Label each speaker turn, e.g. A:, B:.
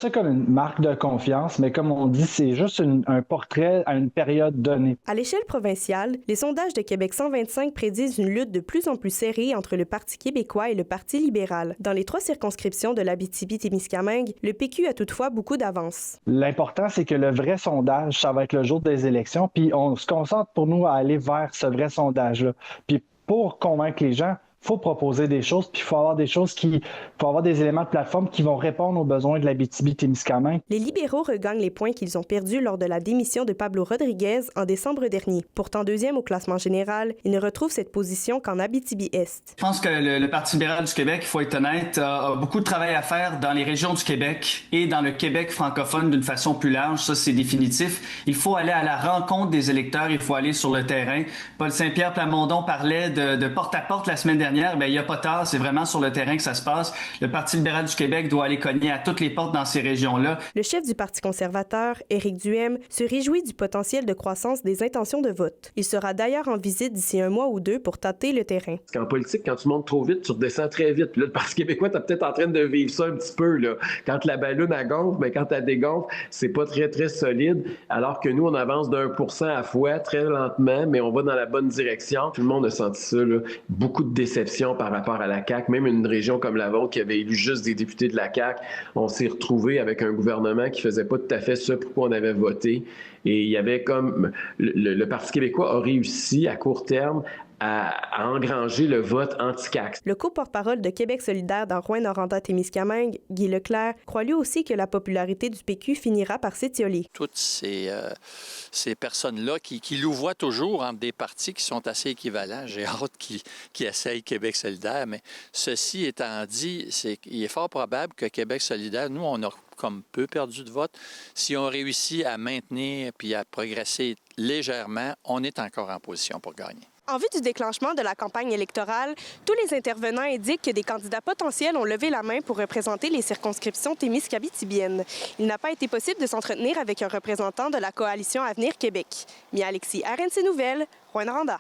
A: C'est comme une marque de confiance, mais comme on dit, c'est juste un portrait à une période donnée.
B: À l'échelle provinciale, les sondages de Québec 125 prédisent une lutte de plus en plus serrée entre le Parti québécois et le Parti libéral. Dans les 3 circonscriptions de l'Abitibi-Témiscamingue, le PQ a toutefois beaucoup d'avance.
A: L'important, c'est que le vrai sondage, ça va être le jour des élections, puis on se concentre pour nous à aller vers ce vrai sondage-là. Puis pour convaincre les gens, il faut proposer des choses, puis il faut avoir faut avoir des éléments de plateforme qui vont répondre aux besoins de l'Abitibi-Témiscamingue.
B: Les libéraux regagnent les points qu'ils ont perdus lors de la démission de Pablo Rodriguez en décembre dernier. Pourtant deuxième au classement général, ils ne retrouvent cette position qu'en Abitibi-Est.
C: Je pense que le Parti libéral du Québec, il faut être honnête, a beaucoup de travail à faire dans les régions du Québec et dans le Québec francophone d'une façon plus large. Ça, c'est définitif. Il faut aller à la rencontre des électeurs. Il faut aller sur le terrain. Paul Saint-Pierre Plamondon parlait de porte-à-porte la semaine dernière. Bien, il n'y a pas tard. C'est vraiment sur le terrain que ça se passe. Le Parti libéral du Québec doit aller cogner à toutes les portes dans ces régions-là.
B: Le chef du Parti conservateur, Éric Duhaime, se réjouit du potentiel de croissance des intentions de vote. Il sera d'ailleurs en visite d'ici 1 mois ou 2 pour tâter le terrain.
D: Parce qu'en politique, quand tu montes trop vite, tu redescends très vite. Puis là, le Parti québécois, t'es peut-être en train de vivre ça un petit peu, là. Quand la balloune, elle gonfle, mais quand elle dégonfle, c'est pas très, très solide. Alors que nous, on avance d'1% à fois, très lentement, mais on va dans la bonne direction. Tout le monde a senti ça, là. Beaucoup de déception par rapport à la CAQ. Même une région comme la vôtre qui avait élu juste des députés de la CAQ, on s'est retrouvé avec un gouvernement qui faisait pas tout à fait ce pour quoi on avait voté. Et il y avait comme... Le Parti québécois a réussi à court terme à engranger le vote anti-CAQ.
B: Le co-porte-parole de Québec solidaire dans Rouyn-Noranda-Témiscamingue, Guy Leclerc, croit lui aussi que la popularité du PQ finira par s'étioler.
E: Toutes ces personnes-là qui louvoient toujours entre des partis qui sont assez équivalents. J'ai hâte qu'ils essayent Québec solidaire, mais ceci étant dit, il est fort probable que Québec solidaire, nous, on a comme peu perdu de vote. Si on réussit à maintenir puis à progresser légèrement, on est encore en position pour gagner.
B: En vue du déclenchement de la campagne électorale, tous les intervenants indiquent que des candidats potentiels ont levé la main pour représenter les circonscriptions témiscabitibiennes. Il n'a pas été possible de s'entretenir avec un représentant de la coalition Avenir Québec. Mia Alexis, RNC Nouvelles, Rouyn-Noranda.